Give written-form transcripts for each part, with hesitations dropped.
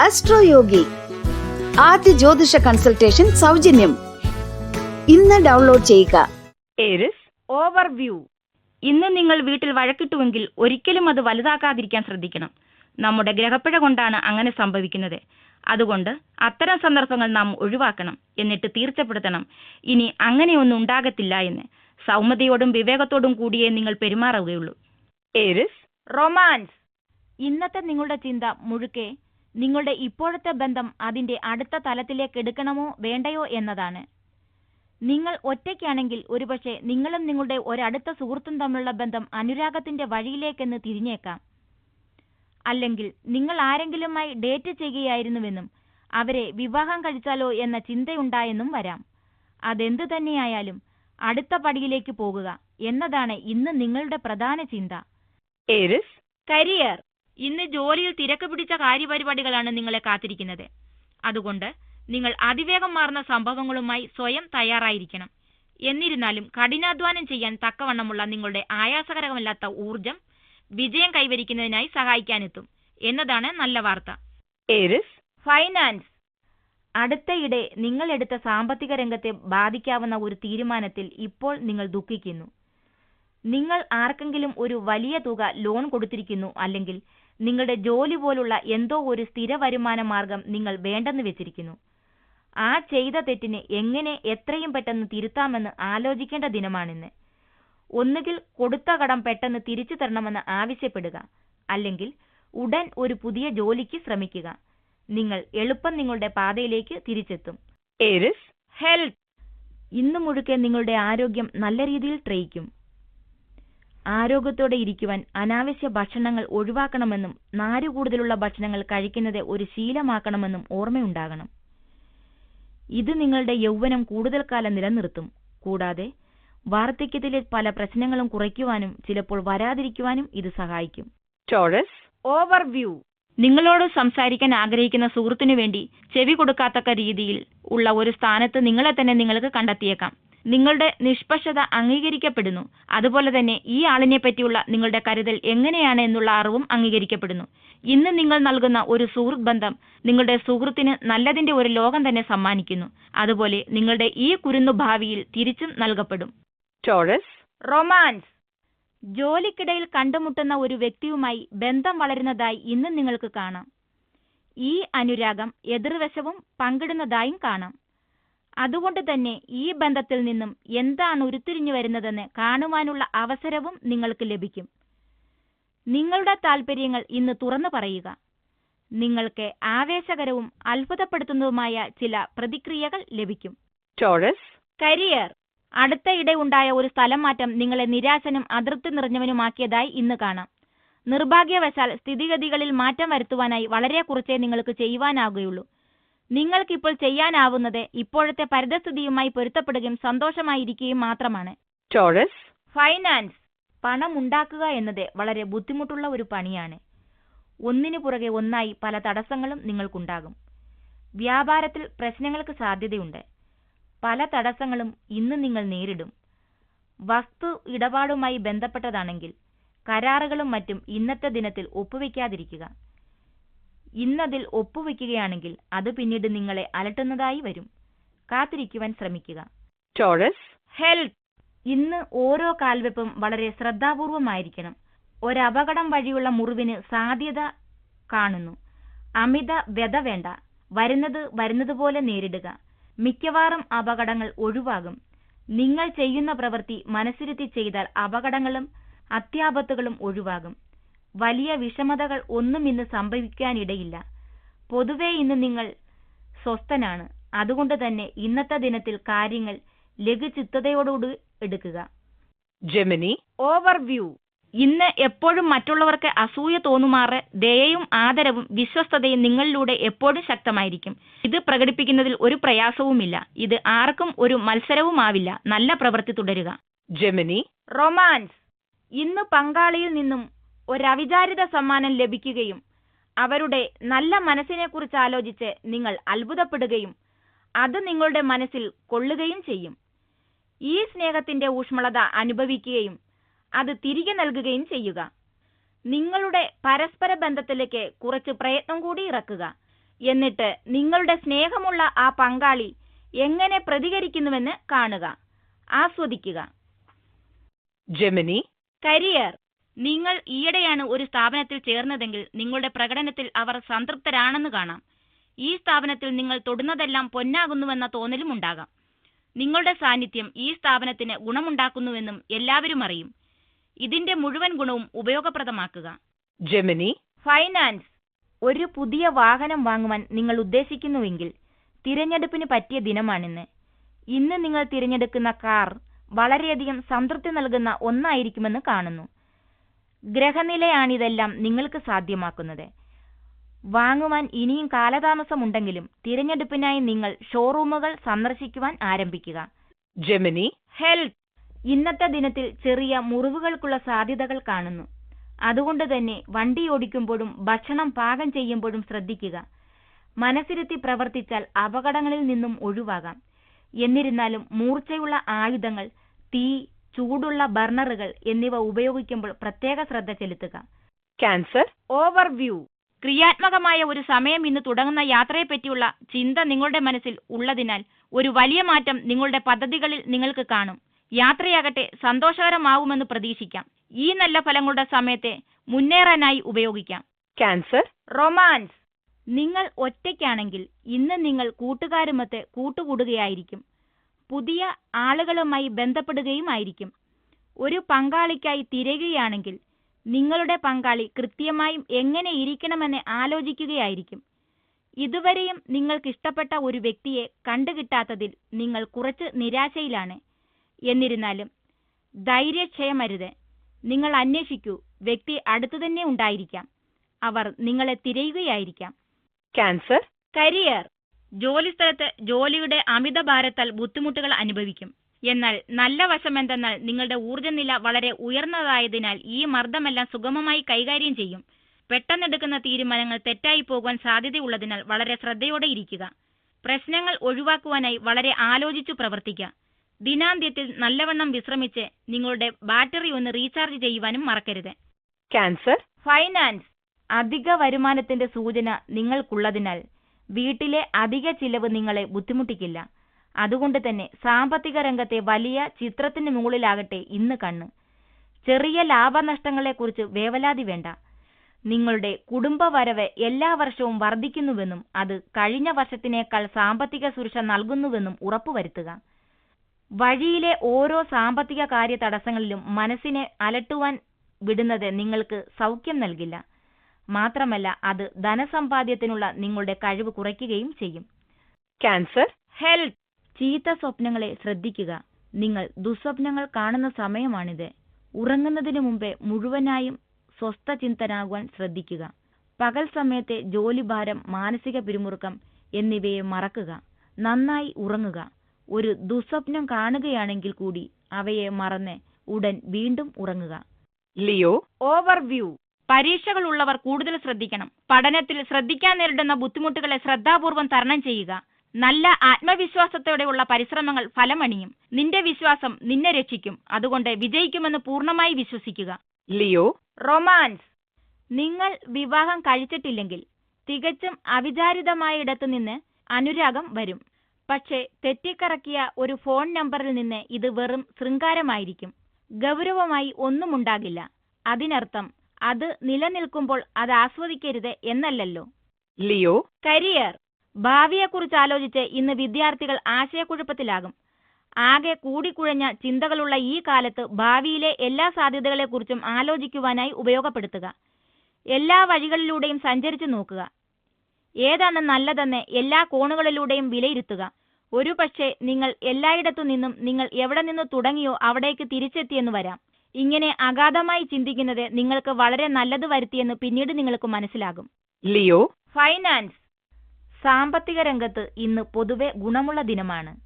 അസ്ട്രോയോഗി ആദ്യ ജ്യോതിഷ കൺസൾട്ടേഷൻ സൗജന്യം. ഇന്ന് ഡൗൺലോഡ് ചെയ്യുക. Aries overview. ഇന്ന് നിങ്ങൾ വീട്ടിൽ വഴക്കിട്ടുവെങ്കിൽ ഒരിക്കലും അത് വലുതാക്കാതിരിക്കാൻ ശ്രദ്ധിക്കണം. നമ്മുടെ ഗ്രഹപ്പിഴ കൊണ്ടാണ് അങ്ങനെ സംഭവിക്കുന്നത്. അതുകൊണ്ട് അത്തരം സന്ദർഭങ്ങൾ നാം ഒഴിവാക്കണം. എന്നിട്ട് തീർച്ചപ്പെടുത്തണം ഇനി അങ്ങനെയൊന്നും ഉണ്ടാകത്തില്ല എന്ന്. സൗമ്യതയോടും വിവേകത്തോടും കൂടിയേ നിങ്ങൾ പെരുമാറുകയുള്ളൂ. Aries romance. ഇന്നത്തെ നിങ്ങളുടെ ചിന്ത മുഴുക്കെ നിങ്ങളുടെ ഇപ്പോഴത്തെ ബന്ധം അതിന്റെ അടുത്ത തലത്തിലേക്ക് എടുക്കണമോ വേണ്ടയോ എന്നതാണ്. നിങ്ങൾ ഒറ്റയ്ക്കാണെങ്കിൽ ഒരുപക്ഷെ നിങ്ങളും നിങ്ങളുടെ ഒരടുത്ത സുഹൃത്തും തമ്മിലുള്ള ബന്ധം അനുരാഗത്തിന്റെ വഴിയിലേക്കെന്ന് തിരിഞ്ഞേക്കാം. അല്ലെങ്കിൽ നിങ്ങൾ ആരെങ്കിലുമായി ഡേറ്റ് ചെയ്യുകയായിരുന്നുവെന്നും അവരെ വിവാഹം കഴിച്ചാലോ എന്ന ചിന്തയുണ്ടായെന്നും വരാം. അതെന്തു തന്നെയായാലും അടുത്ത പടിയിലേക്ക് പോകുക എന്നതാണ് ഇന്ന് നിങ്ങളുടെ പ്രധാന ചിന്ത. Aries career. ഇന്ന് ജോലിയിൽ തിരക്ക് പിടിച്ച കാര്യപരിപാടികളാണ് നിങ്ങളെ കാത്തിരിക്കുന്നത്. അതുകൊണ്ട് നിങ്ങൾ അതിവേഗം മാറുന്ന സംഭവങ്ങളുമായി സ്വയം തയ്യാറായിരിക്കണം. എന്നിരുന്നാലും കഠിനാധ്വാനം ചെയ്യാൻ തക്കവണ്ണമുള്ള നിങ്ങളുടെ ആയാസകരമല്ലാത്ത ഊർജം വിജയം കൈവരിക്കുന്നതിനായി സഹായിക്കാനെത്തും എന്നതാണ് നല്ല വാർത്ത. Aries finance. അടുത്തയിടെ നിങ്ങൾ എടുത്ത സാമ്പത്തിക രംഗത്തെ ബാധിക്കാവുന്ന ഒരു തീരുമാനത്തിൽ ഇപ്പോൾ നിങ്ങൾ ദുഃഖിക്കുന്നു. നിങ്ങൾ ആർക്കെങ്കിലും ഒരു വലിയ തുക ലോൺ കൊടുത്തിരിക്കുന്നു, അല്ലെങ്കിൽ നിങ്ങളുടെ ജോലി പോലുള്ള എന്തോ ഒരു സ്ഥിര വരുമാന മാർഗം നിങ്ങൾ വേണ്ടെന്ന് വെച്ചിരിക്കുന്നു. ആ ചെയ്ത തെറ്റിന് എങ്ങനെ എത്രയും പെട്ടെന്ന് തിരുത്താമെന്ന് ആലോചിക്കേണ്ട ദിനമാണിന്ന്. ഒന്നുകിൽ കൊടുത്ത കടം പെട്ടെന്ന് തിരിച്ചു തരണമെന്ന് ആവശ്യപ്പെടുക, അല്ലെങ്കിൽ ഉടൻ ഒരു പുതിയ ജോലിക്ക് ശ്രമിക്കുക. നിങ്ങൾ എളുപ്പം നിങ്ങളുടെ പാതയിലേക്ക് തിരിച്ചെത്തും. Aries health. ഇന്നു മുഴുക്കെ നിങ്ങളുടെ ആരോഗ്യം നല്ല രീതിയിൽ ത്രയിക്കും. ആരോഗ്യത്തോടെ ഇരിക്കുവാൻ അനാവശ്യ ഭക്ഷണങ്ങൾ ഒഴിവാക്കണമെന്നും നാരു കൂടുതലുള്ള ഭക്ഷണങ്ങൾ കഴിക്കുന്നത് ഒരു ശീലമാക്കണമെന്നും ഓർമ്മയുണ്ടാകണം. ഇത് നിങ്ങളുടെ യൗവനം കൂടുതൽ കാലം നിലനിർത്തും. കൂടാതെ വാർദ്ധക്യത്തിലെ പല പ്രശ്നങ്ങളും കുറയ്ക്കുവാനും ചിലപ്പോൾ വരാതിരിക്കുവാനും ഇത് സഹായിക്കും. Taurus overview. നിങ്ങളോട് സംസാരിക്കാൻ ആഗ്രഹിക്കുന്ന സുഹൃത്തിനു വേണ്ടി ചെവി കൊടുക്കാത്തക്ക രീതിയിൽ ഉള്ള ഒരു സ്ഥാനത്ത് നിങ്ങളെ തന്നെ നിങ്ങൾക്ക് കണ്ടെത്തിയേക്കാം. നിങ്ങളുടെ നിഷ്പക്ഷത അംഗീകരിക്കപ്പെടുന്നു. അതുപോലെ തന്നെ ഈ ആളിനെ പറ്റിയുള്ള നിങ്ങളുടെ കരുതൽ എങ്ങനെയാണ് എന്നുള്ള അറിവും അംഗീകരിക്കപ്പെടുന്നു. ഇന്ന് നിങ്ങൾ നൽകുന്ന ഒരു സുഹൃത്ത് ബന്ധം നിങ്ങളുടെ സുഹൃത്തിന് നല്ലതിന്റെ ഒരു ലോകം തന്നെ സമ്മാനിക്കുന്നു. അതുപോലെ നിങ്ങളുടെ ഈ കുരുന്നു ഭാവിയിൽ തിരിച്ചും നൽകപ്പെടും. Taurus romance. ജോലിക്കിടയിൽ കണ്ടുമുട്ടുന്ന ഒരു വ്യക്തിയുമായി ബന്ധം വളരുന്നതായി ഇന്ന് നിങ്ങൾക്ക് കാണാം. ഈ അനുരാഗം എതിർവശവും പങ്കിടുന്നതായും കാണാം. അതുകൊണ്ട് തന്നെ ഈ ബന്ധത്തിൽ നിന്നും എന്താണ് ഉരുത്തിരിഞ്ഞു വരുന്നതെന്ന് കാണുവാനുള്ള അവസരവും നിങ്ങൾക്ക് ലഭിക്കും. നിങ്ങളുടെ താൽപ്പര്യങ്ങൾ ഇന്ന് തുറന്നു പറയുക. നിങ്ങൾക്ക് ആവേശകരവും അത്ഭുതപ്പെടുത്തുന്നതുമായ ചില പ്രതിക്രിയകൾ ലഭിക്കും. Taurus career. അടുത്തയിടെ ഉണ്ടായ ഒരു സ്ഥലം മാറ്റം നിങ്ങളെ നിരാശനും അതൃപ്തി നിറഞ്ഞവനുമാക്കിയതായി ഇന്ന് കാണാം. നിർഭാഗ്യവശാൽ സ്ഥിതിഗതികളിൽ മാറ്റം വരുത്തുവാനായി വളരെ കുറച്ചേ നിങ്ങൾക്ക് ചെയ്യുവാനാകുകയുള്ളൂ. നിങ്ങൾക്കിപ്പോൾ ചെയ്യാനാവുന്നത് ഇപ്പോഴത്തെ പരിതസ്ഥിതിയുമായി പൊരുത്തപ്പെടുകയും സന്തോഷമായിരിക്കുകയും മാത്രമാണ്. Taurus finance. പണം ഉണ്ടാക്കുക എന്നത് വളരെ ബുദ്ധിമുട്ടുള്ള ഒരു പണിയാണ്. ഒന്നിനു പുറകെ ഒന്നായി പല തടസ്സങ്ങളും നിങ്ങൾക്കുണ്ടാകും. വ്യാപാരത്തിൽ പ്രശ്നങ്ങൾക്ക് സാധ്യതയുണ്ട്. പല തടസ്സങ്ങളും ഇന്ന് നിങ്ങൾ നേരിടും. വസ്തു ഇടപാടുമായി ബന്ധപ്പെട്ടതാണെങ്കിൽ കരാറുകളും മറ്റും ഇന്നത്തെ ദിനത്തിൽ ഒപ്പുവെക്കാതിരിക്കുക. ഇന്നതിൽ ഒപ്പുവെക്കുകയാണെങ്കിൽ അത് പിന്നീട് നിങ്ങളെ അലട്ടുന്നതായി വരും. കാത്തിരിക്കുവാൻ ശ്രമിക്കുക. Taurus health. ഇന്ന് ഓരോ കാൽവെപ്പും വളരെ ശ്രദ്ധാപൂർവമായിരിക്കണം. ഒരപകടം വഴിയുള്ള മുറിവിന് സാധ്യത കാണുന്നു. അമിത വ്യത വേണ്ട. വരുന്നതുപോലെ നേരിടുക. മിക്കവാറും അപകടങ്ങൾ ഒഴിവാകും. നിങ്ങൾ ചെയ്യുന്ന പ്രവൃത്തി മനസ്സിരുത്തി ചെയ്താൽ അപകടങ്ങളും അത്യാപത്തുകളും ഒഴിവാകും. വലിയ വിഷമതകൾ ഒന്നും ഇന്ന് സംഭവിക്കാനിടയില്ല. പൊതുവെ ഇന്ന് നിങ്ങൾ സ്വസ്ഥനാണ്. അതുകൊണ്ട് തന്നെ ഇന്നത്തെ ദിനത്തിൽ കാര്യങ്ങൾ ലഘുചിത്തതയോടുകൂടി എടുക്കുക. Gemini overview. ഇന്ന് എപ്പോഴും മറ്റുള്ളവർക്ക് അസൂയ തോന്നുമാറ് ദയയും ആദരവും വിശ്വസ്തതയും നിങ്ങളിലൂടെ എപ്പോഴും ശക്തമായിരിക്കും. ഇത് പ്രകടിപ്പിക്കുന്നതിൽ ഒരു പ്രയാസവുമില്ല. ഇത് ആർക്കും ഒരു മത്സരവുമാവില്ല. നല്ല പ്രവൃത്തി തുടരുക. Gemini romance. ഇന്ന് പങ്കാളിയിൽ നിന്നും ഒരവിചാരിത സമ്മാനം ലഭിക്കുകയും അവരുടെ നല്ല മനസ്സിനെക്കുറിച്ച് ആലോചിച്ച് നിങ്ങൾ അത്ഭുതപ്പെടുകയും അത് നിങ്ങളുടെ മനസ്സിൽ കൊള്ളുകയും ചെയ്യും. ഈ സ്നേഹത്തിന്റെ ഊഷ്മളത അനുഭവിക്കുകയും അത് തിരികെ നൽകുകയും ചെയ്യുക. നിങ്ങളുടെ പരസ്പര ബന്ധത്തിലേക്ക് കുറച്ച് പ്രയത്നം കൂടി ഇറക്കുക. എന്നിട്ട് നിങ്ങളുടെ സ്നേഹമുള്ള ആ പങ്കാളി എങ്ങനെ പ്രതികരിക്കുന്നുവെന്ന് കാണുക, ആസ്വദിക്കുക. ജെമിനി. കരിയർ. നിങ്ങൾ ഈയിടെയാണ് ഒരു സ്ഥാപനത്തിൽ ചേർന്നതെങ്കിൽ നിങ്ങളുടെ പ്രകടനത്തിൽ അവർ സംതൃപ്തരാണെന്ന് കാണാം. ഈ സ്ഥാപനത്തിൽ നിങ്ങൾ തൊടുന്നതെല്ലാം പൊന്നാകുന്നുവെന്ന തോന്നലും ഉണ്ടാകാം. നിങ്ങളുടെ സാന്നിധ്യം ഈ സ്ഥാപനത്തിന് ഗുണമുണ്ടാക്കുന്നുവെന്നും എല്ലാവരും അറിയും. ഇതിന്റെ മുഴുവൻ ഗുണവും ഉപയോഗപ്രദമാക്കുക. ജെമിനി. ഫൈനാൻസ്. ഒരു പുതിയ വാഹനം വാങ്ങുവാൻ നിങ്ങൾ ഉദ്ദേശിക്കുന്നുവെങ്കിൽ തിരഞ്ഞെടുപ്പിന് പറ്റിയ ദിനമാണിന്ന്. ഇന്ന് നിങ്ങൾ തിരഞ്ഞെടുക്കുന്ന കാർ വളരെയധികം സംതൃപ്തി നൽകുന്ന ഒന്നായിരിക്കുമെന്ന് കാണുന്നു. ഗ്രഹനിലയാണിതെല്ലാം നിങ്ങൾക്ക് സാധ്യമാക്കുന്നത്. വാങ്ങുവാൻ ഇനിയും കാലതാമസമുണ്ടെങ്കിലും തിരഞ്ഞെടുപ്പിനായി നിങ്ങൾ ഷോറൂമുകൾ സന്ദർശിക്കുവാൻ ആരംഭിക്കുക. ജെമിനി. ഹെൽത്ത്. ഇന്നത്തെ ദിനത്തിൽ ചെറിയ മുറിവുകൾക്കുള്ള സാധ്യതകൾ കാണുന്നു. അതുകൊണ്ട് തന്നെ വണ്ടി ഓടിക്കുമ്പോഴും ഭക്ഷണം പാകം ചെയ്യുമ്പോഴും ശ്രദ്ധിക്കുക. മനസ്സിരുത്തി പ്രവർത്തിച്ചാൽ അപകടങ്ങളിൽ നിന്നും ഒഴിവാകാം. എന്നിരുന്നാലും മൂർച്ചയുള്ള ആയുധങ്ങൾ, തീ, ചൂടുള്ള ബർണറുകൾ എന്നിവ ഉപയോഗിക്കുമ്പോൾ പ്രത്യേക ശ്രദ്ധ ചെലുത്തുക. ക്യാൻസർ. ഓവർവ്യൂ. ക്രിയാത്മകമായ ഒരു സമയം ഇന്ന് തുടങ്ങുന്ന യാത്രയെപ്പറ്റിയുള്ള ചിന്ത നിങ്ങളുടെ മനസ്സിൽ ഉള്ളതിനാൽ ഒരു വലിയ മാറ്റം നിങ്ങളുടെ പദ്ധതികളിൽ നിങ്ങൾക്ക് കാണും. യാത്രയാകട്ടെ സന്തോഷകരമാവുമെന്ന് പ്രതീക്ഷിക്കാം. ഈ നല്ല ഫലങ്ങളുടെ സമയത്തെ മുന്നേറാനായി ഉപയോഗിക്കാം. ക്യാൻസർ. റൊമാൻസ്. നിങ്ങൾ ഒറ്റയ്ക്കാണെങ്കിൽ ഇന്ന് നിങ്ങൾ കൂട്ടുകാരുമൊത്ത് കൂട്ടുകൂടുകയായിരിക്കും. പുതിയ ആളുകളുമായി ബന്ധപ്പെടുകയും ആയിരിക്കും. ഒരു പങ്കാളിക്കായി തിരയുകയാണെങ്കിൽ നിങ്ങളുടെ പങ്കാളി കൃത്യമായും എങ്ങനെ ഇരിക്കണമെന്ന് ആലോചിക്കുകയായിരിക്കും. ഇതുവരെയും നിങ്ങൾക്കിഷ്ടപ്പെട്ട ഒരു വ്യക്തിയെ കണ്ടുകിട്ടാത്തതിൽ നിങ്ങൾ കുറച്ച് നിരാശയിലാണ്. എന്നിരുന്നാലും ധൈര്യക്ഷയമരുത്. നിങ്ങൾ അന്വേഷിക്കൂ. വ്യക്തി അടുത്തുതന്നെ ഉണ്ടായിരിക്കാം. അവർ നിങ്ങളെ തിരയുകയായിരിക്കാം. ക്യാൻസർ. കരിയർ. ജോലിസ്ഥലത്ത് ജോലിയുടെ അമിതഭാരത്താൽ ബുദ്ധിമുട്ടുകൾ അനുഭവിക്കും. എന്നാൽ നല്ല വശം എന്തെന്നാൽ നിങ്ങളുടെ ഊർജ്ജനില വളരെ ഉയർന്നതായതിനാൽ ഈ മർദ്ദമെല്ലാം സുഗമമായി കൈകാര്യം ചെയ്യും. പെട്ടെന്നെടുക്കുന്ന തീരുമാനങ്ങൾ തെറ്റായി പോകാൻ സാധ്യതയുള്ളതിനാൽ വളരെ ശ്രദ്ധയോടെ ഇരിക്കുക. പ്രശ്നങ്ങൾ ഒഴിവാക്കുവാനായി വളരെ ആലോചിച്ചു പ്രവർത്തിക്കുക. ദിനാന്ത്യത്തിൽ നല്ലവണ്ണം വിശ്രമിച്ച് നിങ്ങളുടെ ബാറ്ററി ഒന്ന് റീചാർജ് ചെയ്യുവാനും മറക്കരുത്. ക്യാൻസർ. ഫൈനാൻസ്. അധിക വരുമാനത്തിന്റെ സൂചന നിങ്ങൾക്കുള്ളതിനാൽ വീട്ടിലെ അധിക ചിലവ് നിങ്ങളെ ബുദ്ധിമുട്ടിക്കില്ല. അതുകൊണ്ട് തന്നെ സാമ്പത്തിക രംഗത്തെ വലിയ ചിത്രത്തിന് മുകളിലാകട്ടെ ഇന്ന് കണ്ണ്. ചെറിയ ലാഭനഷ്ടങ്ങളെക്കുറിച്ച് വേവലാതി വേണ്ട. നിങ്ങളുടെ കുടുംബ വരവ് എല്ലാ വർഷവും വർദ്ധിക്കുന്നുവെന്നും അത് കഴിഞ്ഞ വർഷത്തിനേക്കാൾ സാമ്പത്തിക സുരക്ഷ നൽകുന്നുവെന്നും ഉറപ്പുവരുത്തുക. വഴിയിലെ ഓരോ സാമ്പത്തിക കാര്യ തടസ്സങ്ങളിലും മനസ്സിനെ അലട്ടുവാൻ വിടുന്നത് നിങ്ങൾക്ക് സൗഖ്യം നൽകില്ല. മാത്രമല്ല അത് ധനസമ്പാദ്യത്തിനുള്ള നിങ്ങളുടെ കഴിവ് കുറയ്ക്കുകയും ചെയ്യും. ക്യാൻസർ. ഹെൽത്ത്. ചീത്ത സ്വപ്നങ്ങളെ ശ്രദ്ധിക്കുക. നിങ്ങൾ ദുസ്വപ്നങ്ങൾ കാണുന്ന സമയമാണിത്. ഉറങ്ങുന്നതിന് മുമ്പേ മുഴുവനായും സ്വസ്ഥചിന്തനാകുവാൻ ശ്രദ്ധിക്കുക. പകൽ സമയത്തെ ജോലിഭാരം, മാനസിക പിരിമുറുക്കം എന്നിവയെ മറക്കുക. നന്നായി ഉറങ്ങുക. ഒരു ദുസ്വപ്നം കാണുകയാണെങ്കിൽ കൂടി അവയെ മറന്ന് ഉടൻ വീണ്ടും ഉറങ്ങുക. ലിയോ. ഓവർവ്യൂ. പരീക്ഷകളുള്ളവർ കൂടുതൽ ശ്രദ്ധിക്കണം. പഠനത്തിൽ ശ്രദ്ധിക്കാൻ നേരിടുന്ന ബുദ്ധിമുട്ടുകളെ ശ്രദ്ധാപൂർവം തരണം ചെയ്യുക. നല്ല ആത്മവിശ്വാസത്തോടെയുള്ള പരിശ്രമങ്ങൾ ഫലമണിയും. നിന്റെ വിശ്വാസം നിന്നെ രക്ഷിക്കും. അതുകൊണ്ട് വിജയിക്കുമെന്ന് പൂർണ്ണമായി വിശ്വസിക്കുക. ലിയോ. റൊമാൻസ്. നിങ്ങൾ വിവാഹം കഴിച്ചിട്ടില്ലെങ്കിൽ തികച്ചും അവിചാരിതമായ ഇടത്തു നിന്ന് അനുരാഗം വരും. പക്ഷേ തെറ്റിക്കറക്കിയ ഒരു ഫോൺ നമ്പറിൽ നിന്ന് ഇത് വെറും ശൃംഗാരമായിരിക്കും. ഗൗരവമായി ഒന്നുമുണ്ടാകില്ല. അതിനർത്ഥം അത് നിലനിൽക്കുമ്പോൾ അത് ആസ്വദിക്കരുത് എന്നല്ലല്ലോ. ലിയോ. കരിയർ. ഭാവിയെക്കുറിച്ച് ആലോചിച്ച് ഇന്ന് വിദ്യാർത്ഥികൾ ആശയക്കുഴപ്പത്തിലാകും. ആകെ കൂടിക്കുഴഞ്ഞ ചിന്തകളുള്ള ഈ കാലത്ത് ഭാവിയിലെ എല്ലാ സാധ്യതകളെക്കുറിച്ചും ആലോചിക്കുവാനായി ഉപയോഗപ്പെടുത്തുക. എല്ലാ വഴികളിലൂടെയും സഞ്ചരിച്ചു നോക്കുക. ഏതാണ് നല്ലതെന്ന് എല്ലാ കോണുകളിലൂടെയും വിലയിരുത്തുക. ഒരു പക്ഷേ നിങ്ങൾ എല്ലായിടത്തു നിന്നും നിങ്ങൾ എവിടെ നിന്ന് തുടങ്ങിയോ അവിടേക്ക് തിരിച്ചെത്തിയെന്ന് വരാം. ഇങ്ങനെ അഗാധമായി ചിന്തിക്കുന്നത് നിങ്ങൾക്ക് വളരെ നല്ലത് വരുത്തിയെന്ന് പിന്നീട് നിങ്ങൾക്ക് മനസ്സിലാകും. ലിയോ. ഫൈനാൻസ്. സാമ്പത്തിക രംഗത്ത് ഇന്ന് പൊതുവെ ഗുണമുള്ള ദിനമാണ്.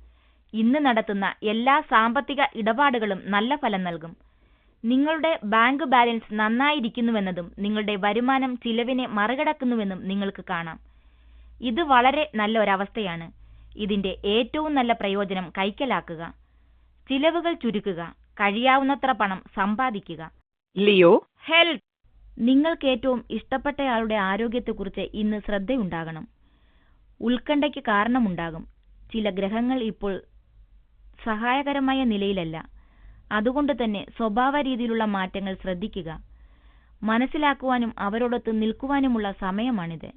ഇന്ന് നടത്തുന്ന എല്ലാ സാമ്പത്തിക ഇടപാടുകളും നല്ല ഫലം നൽകും. നിങ്ങളുടെ ബാങ്ക് ബാലൻസ് നന്നായിരിക്കുന്നുവെന്നതും നിങ്ങളുടെ വരുമാനം ചിലവിനെ മറികടക്കുന്നുവെന്നും നിങ്ങൾക്ക് കാണാം. ഇത് വളരെ നല്ല ഒരവസ്ഥയാണ്. ഇതിന്റെ ഏറ്റവും നല്ല പ്രയോജനം കൈക്കലാക്കുക. ചിലവുകൾ ചുരുക്കുക. കഴിയാവുന്നത്ര പണം സമ്പാദിക്കുക. ലിയോ. ഹെൽത്ത്. നിങ്ങൾക്ക് ഏറ്റവും ഇഷ്ടപ്പെട്ടയാളുടെ ആരോഗ്യത്തെക്കുറിച്ച് ഇന്ന് ശ്രദ്ധയുണ്ടാകണം. ഉത്കണ്ഠയ്ക്ക് കാരണമുണ്ടാകും. ചില ഗ്രഹങ്ങൾ ഇപ്പോൾ സഹായകരമായ നിലയിലല്ല. അതുകൊണ്ട് തന്നെ സ്വഭാവ രീതിയിലുള്ള മാറ്റങ്ങൾ ശ്രദ്ധിക്കുക. മനസ്സിലാക്കുവാനും അവരോടൊത്ത് നിൽക്കുവാനുമുള്ള സമയമാണിത്.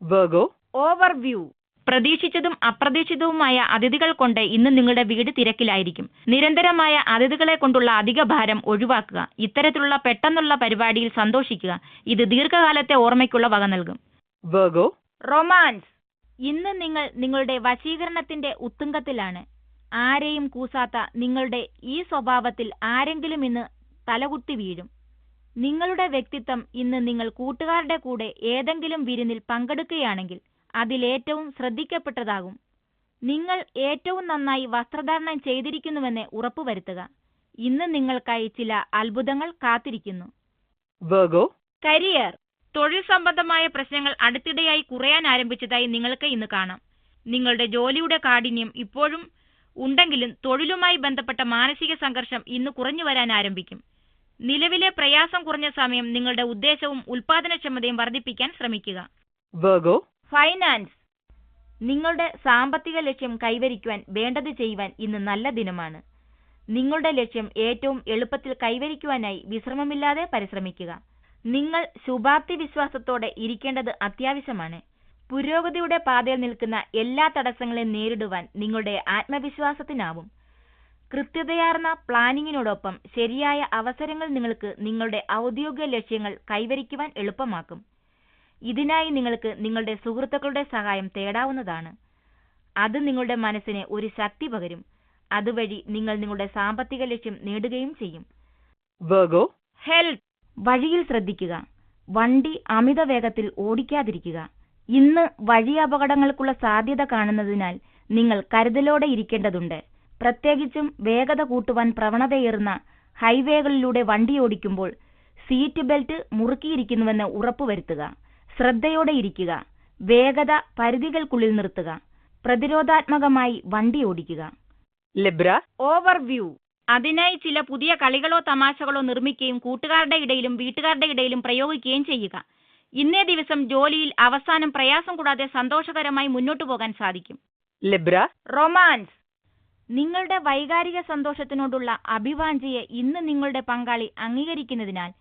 Virgo, overview. പ്രതീക്ഷിച്ചതും അപ്രതീക്ഷിതവുമായ അതിഥികൾ കൊണ്ട് ഇന്ന് നിങ്ങളുടെ വീട് തിരക്കിലായിരിക്കും. നിരന്തരമായ അതിഥികളെ കൊണ്ടുള്ള അധിക ഭാരം ഒഴിവാക്കുക. ഇത്തരത്തിലുള്ള പെട്ടെന്നുള്ള പരിപാടിയിൽ സന്തോഷിക്കുക. ഇത് ദീർഘകാലത്തെ ഓർമ്മയ്ക്കുള്ള വക നൽകും. Virgo, romance. ഇന്ന് നിങ്ങൾ നിങ്ങളുടെ വശീകരണത്തിന്റെ ഉത്തുംഗത്തിലാണ്. ആരെയും കൂസാത്ത നിങ്ങളുടെ ഈ സ്വഭാവത്തിൽ ആരെങ്കിലും ഇന്ന് തലകുത്തി വീഴും. നിങ്ങളുടെ വ്യക്തിത്വം ഇന്ന് നിങ്ങൾ കൂട്ടുകാരുടെ കൂടെ ഏതെങ്കിലും വിരുന്നിൽ പങ്കെടുക്കുകയാണെങ്കിൽ അതിലേറ്റവും ശ്രദ്ധിക്കപ്പെട്ടതാകും. നിങ്ങൾ ഏറ്റവും നന്നായി വസ്ത്രധാരണം ചെയ്തിരിക്കുന്നുവെന്ന് ഉറപ്പുവരുത്തുക. ഇന്ന് നിങ്ങൾക്കായി ചില അത്ഭുതങ്ങൾ കാത്തിരിക്കുന്നു. Virgo, career. തൊഴിൽ സംബന്ധമായ പ്രശ്നങ്ങൾ അടുത്തിടെയായി കുറയാൻ ആരംഭിച്ചതായി നിങ്ങൾക്ക് ഇന്ന് കാണാം. നിങ്ങളുടെ ജോലിയുടെ കാഠിന്യം ഇപ്പോഴും ഉണ്ടെങ്കിലും തൊഴിലുമായി ബന്ധപ്പെട്ട മാനസിക സംഘർഷം ഇന്ന് കുറഞ്ഞു വരാൻ ആരംഭിക്കും. നിലവിലെ പ്രയാസം കുറഞ്ഞ സമയം നിങ്ങളുടെ ഉദ്ദേശവും ഉൽപാദനക്ഷമതയും വർദ്ധിപ്പിക്കാൻ ശ്രമിക്കുക. Virgo, finance. നിങ്ങളുടെ സാമ്പത്തിക ലക്ഷ്യം കൈവരിക്കുവാൻ വേണ്ടത് ചെയ്യുവാൻ ഇന്ന് നല്ല ദിനമാണ്. നിങ്ങളുടെ ലക്ഷ്യം ഏറ്റവും എളുപ്പത്തിൽ കൈവരിക്കുവാനായി വിശ്രമമില്ലാതെ പരിശ്രമിക്കുക. നിങ്ങൾ ശുഭാപ്തി വിശ്വാസത്തോടെ ഇരിക്കേണ്ടത് അത്യാവശ്യമാണ്. പുരോഗതിയുടെ പാതയിൽ നിൽക്കുന്ന എല്ലാ തടസ്സങ്ങളെയും നേരിടുവാൻ നിങ്ങളുടെ ആത്മവിശ്വാസത്തിനാവും. കൃത്യതയാർന്ന പ്ലാനിങ്ങിനോടൊപ്പം ശരിയായ അവസരങ്ങൾ നിങ്ങൾക്ക് നിങ്ങളുടെ ഔദ്യോഗിക ലക്ഷ്യങ്ങൾ കൈവരിക്കുവാൻ എളുപ്പമാക്കും. ഇതിനായി നിങ്ങൾക്ക് നിങ്ങളുടെ സുഹൃത്തുക്കളുടെ സഹായം തേടാവുന്നതാണ്. അത് നിങ്ങളുടെ മനസ്സിന് ഒരു ശക്തി പകരും. അതുവഴി നിങ്ങൾ നിങ്ങളുടെ സാമ്പത്തിക ലക്ഷ്യം നേടുകയും ചെയ്യും. Virgo, health. വഴിയിൽ ശ്രദ്ധിക്കുക. വണ്ടി അമിത വേഗത്തിൽ ഓടിക്കാതിരിക്കുക. ഇന്ന് വഴി അപകടങ്ങൾക്കുള്ള സാധ്യത കാണുന്നതിനാൽ നിങ്ങൾ കരുതലോടെ ഇരിക്കേണ്ടതുണ്ട്. പ്രത്യേകിച്ചും വേഗത കൂട്ടുവാൻ പ്രവണതയേറുന്ന ഹൈവേകളിലൂടെ വണ്ടി ഓടിക്കുമ്പോൾ സീറ്റ് ബെൽറ്റ് മുറുക്കിയിരിക്കുന്നുവെന്ന് ഉറപ്പുവരുത്തുക. ശ്രദ്ധയോടെ ഇരിക്കുക. വേഗത പരിധികൾക്കുള്ളിൽ നിർത്തുക. പ്രതിരോധാത്മകമായി വണ്ടി ഓടിക്കുക. Libra, overview. അതിനായി ചില പുതിയ കളികളോ തമാശകളോ നിർമ്മിക്കുകയും കൂട്ടുകാരുടെ ഇടയിലും വീട്ടുകാരുടെ ഇടയിലും പ്രയോഗിക്കുകയും ചെയ്യുക. ഇന്നേ ദിവസം ജോലിയിൽ അവസാനം പ്രയാസം കൂടാതെ സന്തോഷകരമായി മുന്നോട്ടു പോകാൻ സാധിക്കും. Libra, romance. നിങ്ങളുടെ വൈകാരിക സന്തോഷത്തിനോടുള്ള അഭിവാഞ്ചയെ ഇന്ന് നിങ്ങളുടെ പങ്കാളി അംഗീകരിക്കുന്നതിനാൽ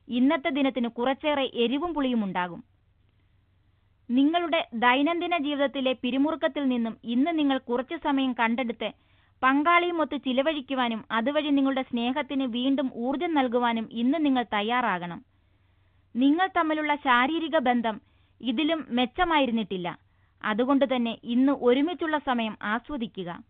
ഇന്നത്തെ ദിനത്തിന് കുറച്ചേറെ എരിവും പുളിയും ഉണ്ടാകും. നിങ്ങളുടെ ദൈനംദിന ജീവിതത്തിലെ പിരിമുറുക്കത്തിൽ നിന്നും ഇന്ന് നിങ്ങൾ കുറച്ചു സമയം കണ്ടെടുത്ത് പങ്കാളിയുമൊത്ത് ചിലവഴിക്കുവാനും അതുവഴി നിങ്ങളുടെ സ്നേഹത്തിന് വീണ്ടും ഊർജം നൽകുവാനും ഇന്ന് നിങ്ങൾ തയ്യാറാകണം. നിങ്ങൾ തമ്മിലുള്ള ശാരീരിക ബന്ധം ഇതിലും മെച്ചമായിരുന്നിട്ടില്ല. അതുകൊണ്ട് തന്നെ ഇന്ന് ഒരുമിച്ചുള്ള സമയം ആസ്വദിക്കുക.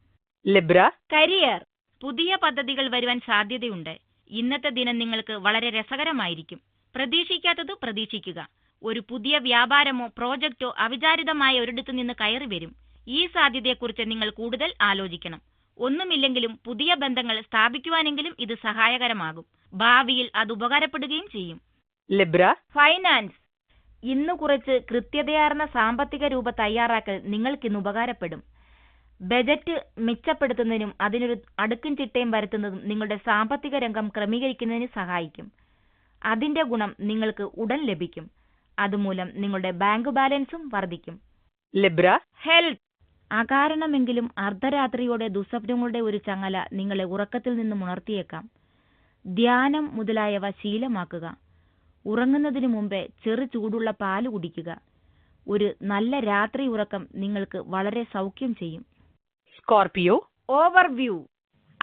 Libra, career. പുതിയ പദ്ധതികൾ വരുവാൻ സാധ്യതയുണ്ട്. ഇന്നത്തെ ദിനം നിങ്ങൾക്ക് വളരെ രസകരമായിരിക്കും. പ്രതീക്ഷിക്കാത്തത് പ്രതീക്ഷിക്കുക. ഒരു പുതിയ വ്യാപാരമോ പ്രോജക്റ്റോ അവിചാരിതമായ ഒരിടത്തു നിന്ന് കയറി വരും. ഈ സാധ്യതയെക്കുറിച്ച് നിങ്ങൾ കൂടുതൽ ആലോചിക്കണം. ഒന്നുമില്ലെങ്കിലും പുതിയ ബന്ധങ്ങൾ സ്ഥാപിക്കുവാനെങ്കിലും ഇത് സഹായകരമാകും. ഭാവിയിൽ അത് ഉപകാരപ്പെടുകയും ചെയ്യും. Libra, finance. ഇന്ന് കുറച്ച് കൃത്യതയാർന്ന സാമ്പത്തിക രൂപ തയ്യാറാക്കൽ നിങ്ങൾക്കിന്ന് ഉപകാരപ്പെടും. ബജറ്റ് മിച്ചപ്പെടുത്തുന്നതിനും അതിനൊരു അടുക്കും ചിട്ടയും വരുത്തുന്നതും നിങ്ങളുടെ സാമ്പത്തിക രംഗം ക്രമീകരിക്കുന്നതിന് സഹായിക്കും. അതിന്റെ ഗുണം നിങ്ങൾക്ക് ഉടൻ ലഭിക്കും. അതുമൂലം നിങ്ങളുടെ ബാങ്ക് ബാലൻസും വർദ്ധിക്കും. Libra, health. അകാരണമെങ്കിലും അർദ്ധരാത്രിയോടെ ദുസ്വപ്നങ്ങളുടെ ഒരു ചങ്ങല നിങ്ങളെ ഉറക്കത്തിൽ നിന്നും ഉണർത്തിയേക്കാം. ധ്യാനം മുതലായവ ശീലമാക്കുക. ഉറങ്ങുന്നതിനു മുമ്പേ ചെറു ചൂടുള്ള പാല് കുടിക്കുക. ഒരു നല്ല രാത്രി ഉറക്കം നിങ്ങൾക്ക് വളരെ സൗഖ്യം ചെയ്യും. Scorpio, overview.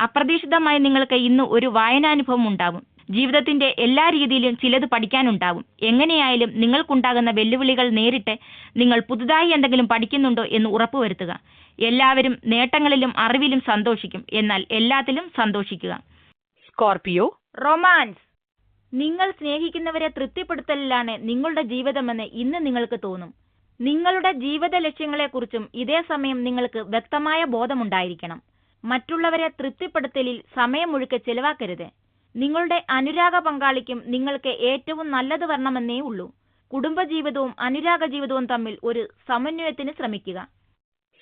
അപ്രതീക്ഷിതമായി നിങ്ങൾക്ക് ഇന്ന് ഒരു വായനാനുഭവം ഉണ്ടാകും. ജീവിതത്തിന്റെ എല്ലാ രീതിയിലും ചിലത് പഠിക്കാനുണ്ടാകും. എങ്ങനെയായാലും നിങ്ങൾക്കുണ്ടാകുന്ന വെല്ലുവിളികൾ നേരിട്ട് നിങ്ങൾ പുതുതായി എന്തെങ്കിലും പഠിക്കുന്നുണ്ടോ എന്ന് ഉറപ്പുവരുത്തുക. എല്ലാവരും നേട്ടങ്ങളിലും അറിവിലും സന്തോഷിക്കും. എന്നാൽ എല്ലാത്തിലും സന്തോഷിക്കുക. Scorpio, romance. നിങ്ങൾ സ്നേഹിക്കുന്നവരെ തൃപ്തിപ്പെടുത്തലിലാണ് നിങ്ങളുടെ ജീവിതമെന്ന് ഇന്ന് നിങ്ങൾക്ക് തോന്നും. നിങ്ങളുടെ ജീവിത ലക്ഷ്യങ്ങളെക്കുറിച്ചും ഇതേ സമയം നിങ്ങൾക്ക് വ്യക്തമായ ബോധമുണ്ടായിരിക്കണം. മറ്റുള്ളവരെ തൃപ്തിപ്പെടുത്തലിൽ സമയം മുഴുക്കെ ചെലവാക്കരുത്. നിങ്ങളുടെ അനുരാഗ പങ്കാളിക്കും നിങ്ങൾക്ക് ഏറ്റവും നല്ലത് വരണമെന്നേ ഉള്ളൂ. കുടുംബജീവിതവും അനുരാഗ ജീവിതവും തമ്മിൽ ഒരു സമന്വയത്തിന് ശ്രമിക്കുക.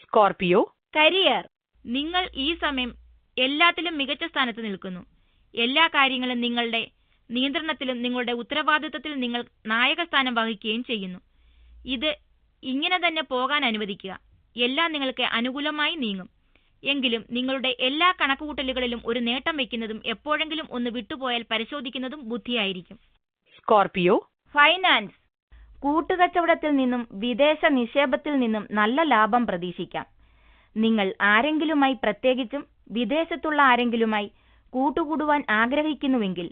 Scorpio, career. നിങ്ങൾ ഈ സമയം എല്ലാത്തിലും മികച്ച സ്ഥാനത്ത് നിൽക്കുന്നു. എല്ലാ കാര്യങ്ങളും നിങ്ങളുടെ നിയന്ത്രണത്തിലും നിങ്ങളുടെ ഉത്തരവാദിത്വത്തിൽ നിങ്ങൾ നായകസ്ഥാനം വഹിക്കുകയും ചെയ്യുന്നു. ഇത് ഇങ്ങനെ തന്നെ പോകാൻ അനുവദിക്കുക. എല്ലാം നിങ്ങൾക്ക് അനുകൂലമായി നീങ്ങും. എങ്കിലും നിങ്ങളുടെ എല്ലാ കണക്കുകൂട്ടലുകളിലും ഒരു നേട്ടം വയ്ക്കുന്നതും എപ്പോഴെങ്കിലും ഒന്ന് വിട്ടുപോയാൽ പരിശോധിക്കുന്നതും ബുദ്ധിയായിരിക്കും. Scorpio, finance. കൂട്ടുകച്ചവടത്തിൽ നിന്നും വിദേശ നിക്ഷേപത്തിൽ നിന്നും നല്ല ലാഭം പ്രതീക്ഷിക്കാം. നിങ്ങൾ ആരെങ്കിലുമായി, പ്രത്യേകിച്ചും വിദേശത്തുള്ള ആരെങ്കിലുമായി കൂട്ടുകൂടുവാൻ ആഗ്രഹിക്കുന്നുവെങ്കിൽ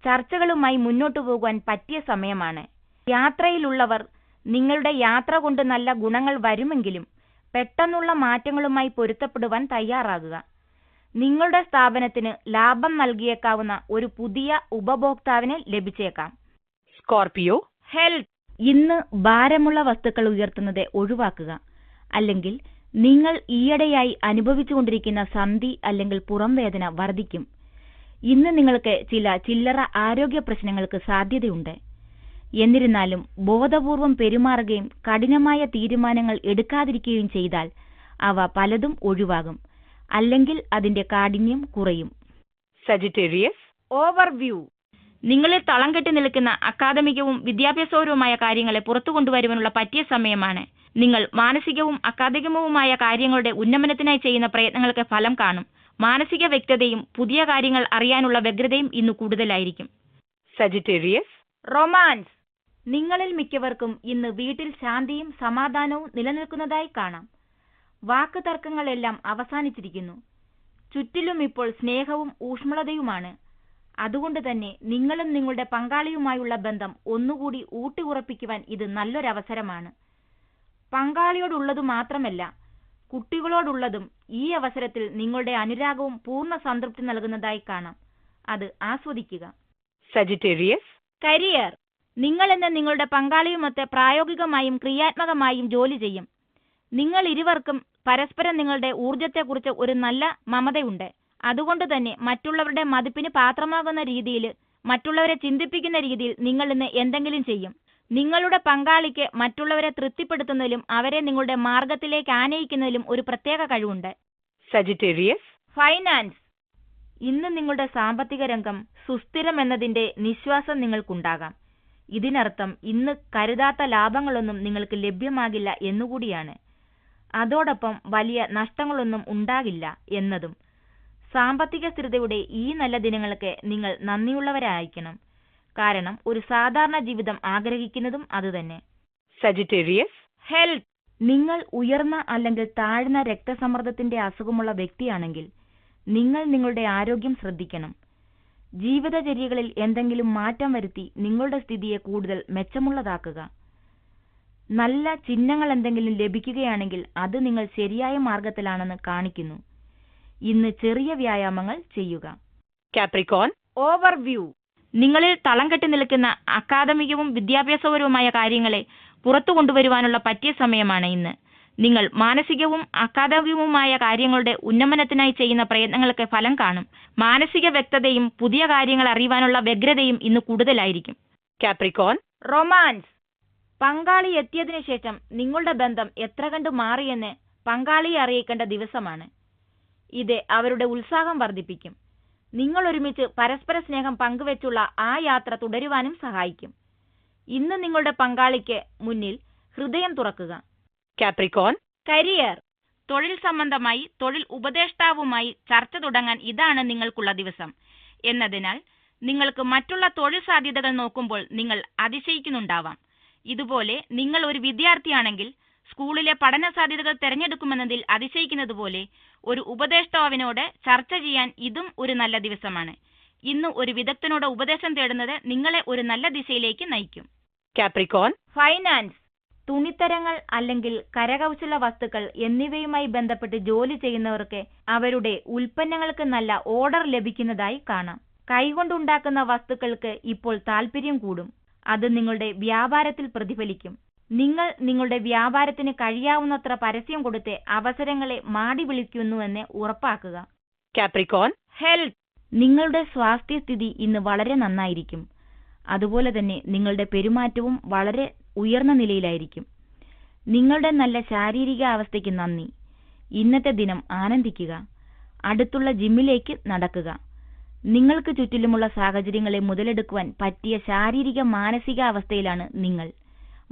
ചർച്ചകളുമായി മുന്നോട്ടു പോകുവാൻ പറ്റിയ സമയമാണ്. യാത്രയിലുള്ളവർ നിങ്ങളുടെ യാത്ര കൊണ്ട് നല്ല ഗുണങ്ങൾ വരുമെങ്കിലും പെട്ടെന്നുള്ള മാറ്റങ്ങളുമായി പൊരുത്തപ്പെടുവാൻ തയ്യാറാകുക. നിങ്ങളുടെ സ്ഥാപനത്തിന് ലാഭം നൽകിയേക്കാവുന്ന ഒരു പുതിയ ഉപഭോക്താവിനെ ലഭിച്ചേക്കാം. Scorpio, health. ഇന്ന് ഭാരമുള്ള വസ്തുക്കൾ ഉയർത്തുന്നത് ഒഴിവാക്കുക. അല്ലെങ്കിൽ നിങ്ങൾ ഈയിടെയായി അനുഭവിച്ചുകൊണ്ടിരിക്കുന്ന സന്ധി അല്ലെങ്കിൽ പുറംവേദന വർദ്ധിക്കും. ഇന്ന് നിങ്ങൾക്ക് ചില ചില്ലറ ആരോഗ്യ പ്രശ്നങ്ങൾക്ക് സാധ്യതയുണ്ട്. എന്നിരുന്നാലും ബോധപൂർവം പെരുമാറുകയും കഠിനമായ തീരുമാനങ്ങൾ എടുക്കാതിരിക്കുകയും ചെയ്താൽ അവ പലതും ഒഴിവാകും. അല്ലെങ്കിൽ അതിന്റെ കാഠിന്യം കുറയും. Sagittarius, overview. നിങ്ങളിൽ തളം കെട്ടി നിൽക്കുന്ന അക്കാദമികവും വിദ്യാഭ്യാസപരവുമായ കാര്യങ്ങളെ പുറത്തു കൊണ്ടുവരുവാനുള്ള പറ്റിയ സമയമാണ്. നിങ്ങൾ മാനസികവും അക്കാദമികവുമായ കാര്യങ്ങളുടെ ഉന്നമനത്തിനായി ചെയ്യുന്ന പ്രയത്നങ്ങൾക്ക് ഫലം കാണും. മാനസിക വ്യക്തതയും പുതിയ കാര്യങ്ങൾ അറിയാനുള്ള വ്യഗ്രതയും ഇന്ന് കൂടുതലായിരിക്കും. Sagittarius, romance. നിങ്ങളിൽ മിക്കവർക്കും ഇന്ന് വീട്ടിൽ ശാന്തിയും സമാധാനവും നിലനിൽക്കുന്നതായി കാണാം. വാക്ക് തർക്കങ്ങളെല്ലാം അവസാനിച്ചിരിക്കുന്നു. ചുറ്റിലും ഇപ്പോൾ സ്നേഹവും ഊഷ്മളതയുമാണ്. അതുകൊണ്ട് തന്നെ നിങ്ങളും നിങ്ങളുടെ പങ്കാളിയുമായുള്ള ബന്ധം ഒന്നുകൂടി ഊട്ടിയുറപ്പിക്കുവാൻ ഇത് നല്ലൊരവസരമാണ്. പങ്കാളിയോടുള്ളതു മാത്രമല്ല, കുട്ടികളോടുള്ളതും ഈ അവസരത്തിൽ നിങ്ങളുടെ അനുരാഗവും പൂർണ്ണ സംതൃപ്തി നൽകുന്നതായി കാണാം. അത് ആസ്വദിക്കുക. Sagittarius, career. നിങ്ങളെന്ന് നിങ്ങളുടെ പങ്കാളിയുമൊത്ത് പ്രായോഗികമായും ക്രിയാത്മകമായും ജോലി ചെയ്യും. നിങ്ങൾ ഇരുവർക്കും പരസ്പരം നിങ്ങളുടെ ഊർജത്തെക്കുറിച്ച് ഒരു നല്ല മമതയുണ്ട്. അതുകൊണ്ട് തന്നെ മറ്റുള്ളവരുടെ മതിപ്പിന് പാത്രമാകുന്ന രീതിയിൽ, മറ്റുള്ളവരെ ചിന്തിപ്പിക്കുന്ന രീതിയിൽ നിങ്ങൾ ഇന്ന് എന്തെങ്കിലും ചെയ്യും. നിങ്ങളുടെ പങ്കാളിക്ക് മറ്റുള്ളവരെ തൃപ്തിപ്പെടുത്തുന്നതിലും അവരെ നിങ്ങളുടെ മാർഗത്തിലേക്ക് ആനയിക്കുന്നതിലും ഒരു പ്രത്യേക കഴിവുണ്ട്. Sagittarius, finance. ഇന്ന് നിങ്ങളുടെ സാമ്പത്തിക രംഗം സുസ്ഥിരം എന്നതിന്റെ നിശ്വാസം നിങ്ങൾക്കുണ്ടാകാം. ഇതിനർത്ഥം ഇന്ന് കരുതാത്ത ലാഭങ്ങളൊന്നും നിങ്ങൾക്ക് ലഭ്യമാകില്ല എന്നുകൂടിയാണ്. അതോടൊപ്പം വലിയ നഷ്ടങ്ങളൊന്നും ഉണ്ടാകില്ല എന്നതും. സാമ്പത്തിക സ്ഥിരതയുടെ ഈ നല്ല ദിനങ്ങൾക്ക് നിങ്ങൾ നന്ദിയുള്ളവരായിരിക്കണം. കാരണം ഒരു സാധാരണ ജീവിതം ആഗ്രഹിക്കുന്നതും അതുതന്നെ. Sagittarius, health. നിങ്ങൾ ഉയർന്ന അല്ലെങ്കിൽ താഴ്ന്ന രക്തസമ്മർദ്ദത്തിന്റെ അസുഖമുള്ള വ്യക്തിയാണെങ്കിൽ നിങ്ങൾ നിങ്ങളുടെ ആരോഗ്യം ശ്രദ്ധിക്കണം. ജീവിതചര്യകളിൽ എന്തെങ്കിലും മാറ്റം വരുത്തി നിങ്ങളുടെ സ്ഥിതിയെ കൂടുതൽ മെച്ചമുള്ളതാക്കുക. നല്ല ചിഹ്നങ്ങൾ എന്തെങ്കിലും ലഭിക്കുകയാണെങ്കിൽ അത് നിങ്ങൾ ശരിയായ മാർഗത്തിലാണെന്ന് കാണിക്കുന്നു. ഇന്ന് ചെറിയ വ്യായാമങ്ങൾ ചെയ്യുക. Capricorn, overview. നിങ്ങളിൽ തളം കെട്ടി നിൽക്കുന്ന അക്കാദമികവും വിദ്യാഭ്യാസപരവുമായ കാര്യങ്ങളെ പുറത്തു കൊണ്ടുവരുവാനുള്ള പറ്റിയ സമയമാണ് ഇന്ന്. നിങ്ങൾ മാനസികവും അക്കാദമികവുമായ കാര്യങ്ങളുടെ ഉന്നമനത്തിനായി ചെയ്യുന്ന പ്രയത്നങ്ങൾക്ക് ഫലം കാണും. മാനസിക വ്യക്തതയും പുതിയ കാര്യങ്ങൾ അറിയുവാനുള്ള വ്യഗ്രതയും ഇന്ന് കൂടുതലായിരിക്കും. Capricorn, romance. പങ്കാളി എത്തിയതിനു ശേഷം നിങ്ങളുടെ ബന്ധം എത്ര കണ്ട് മാറിയെന്ന് പങ്കാളിയെ അറിയിക്കേണ്ട ദിവസമാണ്. ഇത് അവരുടെ ഉത്സാഹം വർദ്ധിപ്പിക്കും. നിങ്ങൾ ഒരുമിച്ച് പരസ്പര സ്നേഹം പങ്കുവെച്ചുള്ള ആ യാത്ര തുടരുവാനും സഹായിക്കും. ഇന്ന് നിങ്ങളുടെ പങ്കാളിക്ക് മുന്നിൽ ഹൃദയം തുറക്കുക. Capricorn, career. തൊഴിൽ സംബന്ധമായി തൊഴിൽ ഉപദേഷ്ടാവുമായി ചർച്ച തുടങ്ങാൻ ഇതാണ് നിങ്ങൾക്കുള്ള ദിവസം എന്നതിനാൽ നിങ്ങൾക്ക് മറ്റുള്ള തൊഴിൽ സാധ്യതകൾ നോക്കുമ്പോൾ നിങ്ങൾ അതിശയിക്കുന്നുണ്ടാവാം. ഇതുപോലെ നിങ്ങൾ ഒരു വിദ്യാർത്ഥിയാണെങ്കിൽ സ്കൂളിലെ പഠന സാധ്യതകൾ തിരഞ്ഞെടുക്കുമെന്നതിൽ അതിശയിക്കുന്നത് പോലെ ഒരു ഉപദേഷ്ടാവിനോട് ചർച്ച ചെയ്യാൻ ഇതും ഒരു നല്ല ദിവസമാണ്. ഇന്ന് ഒരു വിദഗ്ധനോട് ഉപദേശം തേടുന്നത് നിങ്ങളെ ഒരു നല്ല ദിശയിലേക്ക് നയിക്കും. Capricorn, finance. തുണിത്തരങ്ങൾ അല്ലെങ്കിൽ കരകൗശല വസ്തുക്കൾ എന്നിവയുമായി ബന്ധപ്പെട്ട് ജോലി ചെയ്യുന്നവർക്ക് അവരുടെ ഉൽപ്പന്നങ്ങൾക്ക് നല്ല ഓർഡർ ലഭിക്കുന്നതായി കാണാം. കൈകൊണ്ടുണ്ടാക്കുന്ന വസ്തുക്കൾക്ക് ഇപ്പോൾ താല്പര്യം കൂടും. അത് നിങ്ങളുടെ വ്യാപാരത്തിൽ പ്രതിഫലിക്കും. നിങ്ങൾ നിങ്ങളുടെ വ്യാപാരത്തിന് കഴിയാവുന്നത്ര പരസ്യം കൊടുത്ത് അവസരങ്ങളെ മാടി വിളിക്കുന്നുവെന്ന് ഉറപ്പാക്കുക. Capricorn, health. നിങ്ങളുടെ സ്വാസ്ഥ്യസ്ഥിതി ഇന്ന് വളരെ നന്നായിരിക്കും. അതുപോലെ തന്നെ നിങ്ങളുടെ പെരുമാറ്റവും വളരെ ഉയർന്ന നിലയിലായിരിക്കും. നിങ്ങളുടെ നല്ല ശാരീരിക അവസ്ഥയ്ക്ക് നന്ദി. ഇന്നത്തെ ദിനം ആനന്ദിക്കുക. അടുത്തുള്ള ജിമ്മിലേക്ക് നടക്കുക. നിങ്ങൾക്ക് ചുറ്റിലുമുള്ള സാഹചര്യങ്ങളെ മുതലെടുക്കുവാൻ പറ്റിയ ശാരീരിക മാനസിക അവസ്ഥയിലാണ് നിങ്ങൾ.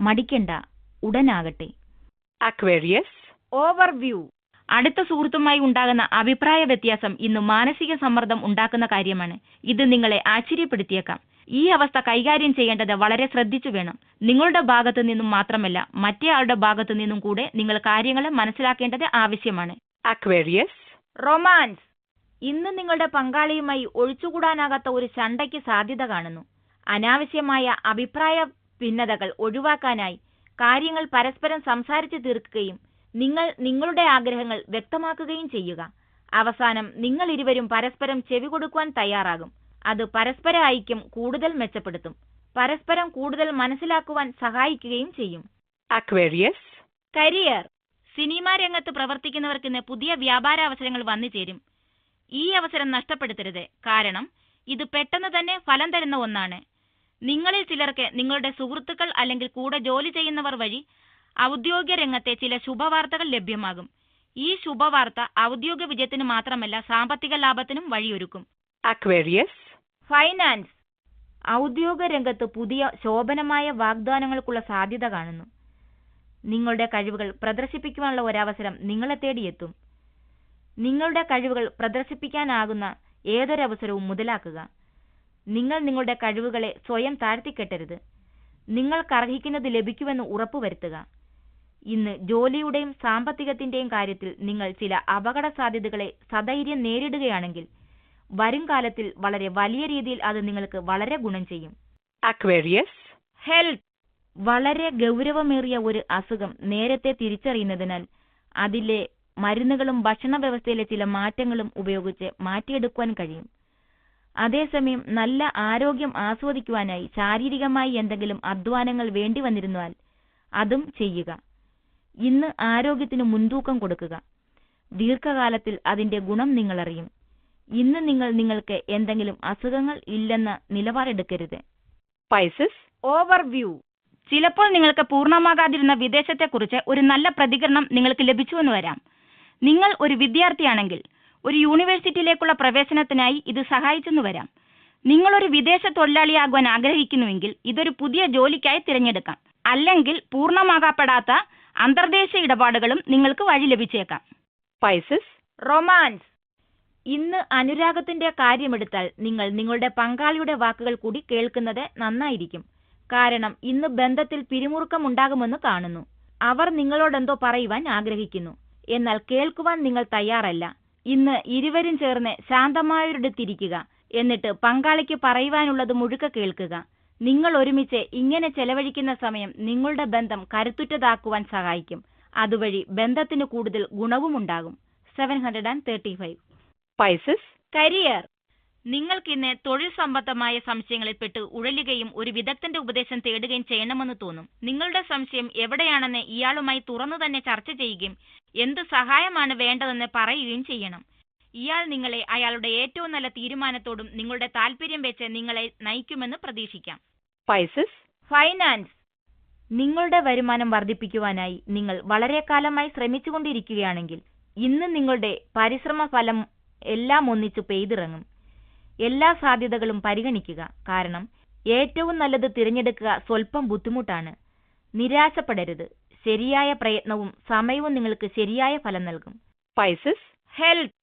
മടിക്കണ്ട, ഉടനാകട്ടെ. Aquarius, overview. അടുത്ത സുഹൃത്തുമായി ഉണ്ടാകുന്ന അഭിപ്രായ വ്യത്യാസം ഇന്ന് മാനസിക സമ്മർദ്ദം ഉണ്ടാക്കുന്ന കാര്യമാണ്. ഇത് നിങ്ങളെ ആശ്ചര്യപ്പെടുത്തിയേക്കാം. ഈ അവസ്ഥ കൈകാര്യം ചെയ്യേണ്ടത് വളരെ ശ്രദ്ധിച്ചു വേണം. നിങ്ങളുടെ ഭാഗത്തു നിന്നും മാത്രമല്ല, മറ്റേയാളുടെ ഭാഗത്തു നിന്നും കൂടെ നിങ്ങൾ കാര്യങ്ങളെ മനസ്സിലാക്കേണ്ടത് ആവശ്യമാണ്. Aquarius. റൊമാൻസ്. ഇന്ന് നിങ്ങളുടെ പങ്കാളിയുമായി ഒഴിച്ചുകൂടാനാകാത്ത ഒരു ചണ്ടയ്ക്ക് സാധ്യത കാണുന്നു. അനാവശ്യമായ അഭിപ്രായ ഭിന്നതകൾ ഒഴിവാക്കാനായി കാര്യങ്ങൾ പരസ്പരം സംസാരിച്ചു തീർക്കുകയും നിങ്ങൾ നിങ്ങളുടെ ആഗ്രഹങ്ങൾ വ്യക്തമാക്കുകയും ചെയ്യുക. അവസാനം നിങ്ങൾ ഇരുവരും പരസ്പരം ചെവി കൊടുക്കുവാൻ തയ്യാറാകും. അത് പരസ്പര ഐക്യം കൂടുതൽ മെച്ചപ്പെടുത്തും, പരസ്പരം കൂടുതൽ മനസ്സിലാക്കുവാൻ സഹായിക്കുകയും ചെയ്യും. Aquarius. കരിയർ. സിനിമാ രംഗത്ത് പ്രവർത്തിക്കുന്നവർക്കിന്ന് പുതിയ വ്യാപാര അവസരങ്ങൾ വന്നു ചേരും. ഈ അവസരം നഷ്ടപ്പെടുത്തരുത്, കാരണം ഇത് പെട്ടെന്ന് തന്നെ ഫലം തരുന്ന ഒന്നാണ്. നിങ്ങളിൽ ചിലർക്ക് നിങ്ങളുടെ സുഹൃത്തുക്കൾ അല്ലെങ്കിൽ കൂടെ ജോലി ചെയ്യുന്നവർ വഴി ഔദ്യോഗിക രംഗത്തെ ചില ശുഭവാർത്തകൾ ലഭ്യമാകും. ഈ ശുഭവാർത്ത ഔദ്യോഗിക വിജയത്തിന് മാത്രമല്ല, സാമ്പത്തിക ലാഭത്തിനും വഴിയൊരുക്കും. Aquarius. ഫൈനാൻസ്. ഔദ്യോഗിക രംഗത്ത് പുതിയ ശോഭനമായ വാഗ്ദാനങ്ങൾക്കുള്ള സാധ്യത കാണുന്നു. നിങ്ങളുടെ കഴിവുകൾ പ്രദർശിപ്പിക്കുവാനുള്ള ഒരവസരം നിങ്ങളെ തേടിയെത്തും. നിങ്ങളുടെ കഴിവുകൾ പ്രദർശിപ്പിക്കാനാകുന്ന ഏതൊരവസരവും മുതലാക്കുക. നിങ്ങൾ നിങ്ങളുടെ കഴിവുകളെ സ്വയം താഴ്ത്തിക്കെട്ടരുത്. നിങ്ങൾക്കർഹിക്കുന്നത് ലഭിക്കുമെന്ന് ഉറപ്പുവരുത്തുക. ഇന്ന് ജോലിയുടെയും സാമ്പത്തികത്തിന്റെയും കാര്യത്തിൽ നിങ്ങൾ ചില അപകട സാധ്യതകളെ സധൈര്യം നേരിടുകയാണെങ്കിൽ വരും കാലത്തിൽ വളരെ വലിയ രീതിയിൽ അത് നിങ്ങൾക്ക് വളരെ ഗുണം ചെയ്യും. Aquarius. ഹെൽത്ത്. വളരെ ഗൗരവമേറിയ ഒരു അസുഖം നേരത്തെ തിരിച്ചറിയുന്നതിനാൽ അതിലെ മരുന്നുകളും ഭക്ഷണ വ്യവസ്ഥയിലെ ചില മാറ്റങ്ങളും ഉപയോഗിച്ച് മാറ്റിയെടുക്കുവാൻ കഴിയും. അതേസമയം നല്ല ആരോഗ്യം ആസ്വദിക്കുവാനായി ശാരീരികമായി എന്തെങ്കിലും അധ്വാനങ്ങൾ വേണ്ടി വന്നിരുന്നാൽ അതും ചെയ്യുക. ഇന്ന് ആരോഗ്യത്തിന് മുൻതൂക്കം കൊടുക്കുക. ദീർഘകാലത്തിൽ അതിന്റെ ഗുണം നിങ്ങളറിയും. ഇന്ന് നിങ്ങൾക്ക് എന്തെങ്കിലും അസുഖങ്ങൾ ഇല്ലെന്ന നിലപാടെടുക്കരുത്. Pisces. ഓവർവ്യൂ. ചിലപ്പോൾ നിങ്ങൾക്ക് പൂർണ്ണമാകാതിരുന്ന വിദേശത്തെക്കുറിച്ച് ഒരു നല്ല പ്രതികരണം നിങ്ങൾക്ക് ലഭിച്ചുവെന്ന് വരാം. നിങ്ങൾ ഒരു വിദ്യാർത്ഥിയാണെങ്കിൽ ഒരു യൂണിവേഴ്സിറ്റിയിലേക്കുള്ള പ്രവേശനത്തിനായി ഇത് സഹായിച്ചെന്ന് വരാം. നിങ്ങളൊരു വിദേശ തൊഴിലാളിയാകുവാൻ ആഗ്രഹിക്കുന്നുവെങ്കിൽ ഇതൊരു പുതിയ ജോലിക്കായി തിരഞ്ഞെടുക്കാം. അല്ലെങ്കിൽ പൂർണ്ണമാകപ്പെടാത്ത അന്തർദേശീയ ഇടപാടുകളും നിങ്ങൾക്ക് വഴി ലഭിച്ചേക്കാം. Pisces. റൊമാൻസ്. ഇന്ന് അനുരാഗത്തിന്റെ കാര്യമെടുത്താൽ നിങ്ങൾ നിങ്ങളുടെ പങ്കാളിയുടെ വാക്കുകൾ കൂടി കേൾക്കുന്നത് നന്നായിരിക്കും. കാരണം ഇന്ന് ബന്ധത്തിൽ പിരിമുറുക്കം ഉണ്ടാകുമെന്ന് കാണുന്നു. അവർ നിങ്ങളോടെന്തോ പറയുവാൻ ആഗ്രഹിക്കുന്നു, എന്നാൽ കേൾക്കുവാൻ നിങ്ങൾ തയ്യാറല്ല. ഇന്ന് ഇരുവരും ചേർന്ന് ശാന്തമായൊരിടത്തിരിക്കുക. എന്നിട്ട് പങ്കാളിക്ക് പറയുവാനുള്ളത് മുഴുക്കെ കേൾക്കുക. നിങ്ങൾ ഒരുമിച്ച് ഇങ്ങനെ ചെലവഴിക്കുന്ന സമയം നിങ്ങളുടെ ബന്ധം കരുത്തുറ്റതാക്കുവാൻ സഹായിക്കും. അതുവഴി ബന്ധത്തിന് കൂടുതൽ ഗുണവുമുണ്ടാകും. 735. Pisces. കരിയർ. നിങ്ങൾക്കിന്ന് തൊഴിൽ സംബന്ധമായ സംശയങ്ങളിൽപ്പെട്ട് ഉഴലുകയും ഒരു വിദഗ്ധന്റെ ഉപദേശം തേടുകയും ചെയ്യണമെന്ന് തോന്നും. നിങ്ങളുടെ സംശയം എവിടെയാണെന്ന് ഇയാളുമായി തുറന്നു തന്നെ ചർച്ച ചെയ്യുകയും എന്ത് സഹായമാണ് വേണ്ടതെന്ന് പറയുകയും ചെയ്യണം. ഇയാൾ നിങ്ങളെ അയാളുടെ ഏറ്റവും നല്ല തീരുമാനത്തോടും നിങ്ങളുടെ താല്പര്യം വെച്ച് നിങ്ങളെ നയിക്കുമെന്ന് പ്രതീക്ഷിക്കാം. Pisces. ഫൈനാൻസ്. നിങ്ങളുടെ വരുമാനം വർദ്ധിപ്പിക്കുവാനായി നിങ്ങൾ വളരെ കാലമായി ശ്രമിച്ചുകൊണ്ടിരിക്കുകയാണെങ്കിൽ ഇന്ന് നിങ്ങളുടെ പരിശ്രമ ഫലം എല്ലാം ഒന്നിച്ചു പെയ്തിറങ്ങും. എല്ലാ സാധ്യതകളും പരിഗണിക്കുക, കാരണം ഏറ്റവും നല്ലത് തിരഞ്ഞെടുക്കുക സ്വല്പം ബുദ്ധിമുട്ടാണ്. നിരാശപ്പെടരുത്. ശരിയായ പ്രയത്നവും സമയവും നിങ്ങൾക്ക് ശരിയായ ഫലം നൽകും. Pisces. ഹെൽത്ത്.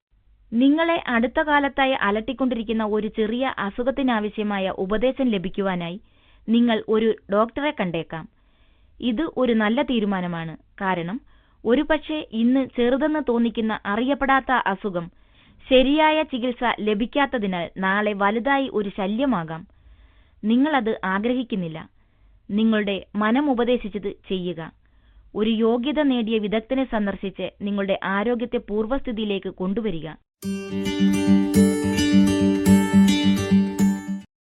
നിങ്ങളെ അടുത്ത കാലത്തായി അലട്ടിക്കൊണ്ടിരിക്കുന്ന ഒരു ചെറിയ അസുഖത്തിനാവശ്യമായ ഉപദേശം ലഭിക്കുവാനായി നിങ്ങൾ ഒരു ഡോക്ടറെ കണ്ടേക്കാം. ഇത് ഒരു നല്ല തീരുമാനമാണ്, കാരണം ഒരുപക്ഷെ ഇന്ന് ചെറുതെന്ന് തോന്നിക്കുന്ന അറിയപ്പെടാത്ത അസുഖം ശരിയായ ചികിത്സ ലഭിക്കാത്തതിനാൽ നാളെ വലുതായി ഒരു ശല്യമാകാം. നിങ്ങളത് ആഗ്രഹിക്കുന്നില്ല. നിങ്ങളുടെ മനം ഉപദേശിച്ചത് ചെയ്യുക. ഒരു യോഗ്യത നേടിയ വിദഗ്ധനെ സന്ദർശിച്ച് നിങ്ങളുടെ ആരോഗ്യത്തെ പൂർവ്വസ്ഥിതിയിലേക്ക് കൊണ്ടുവരിക.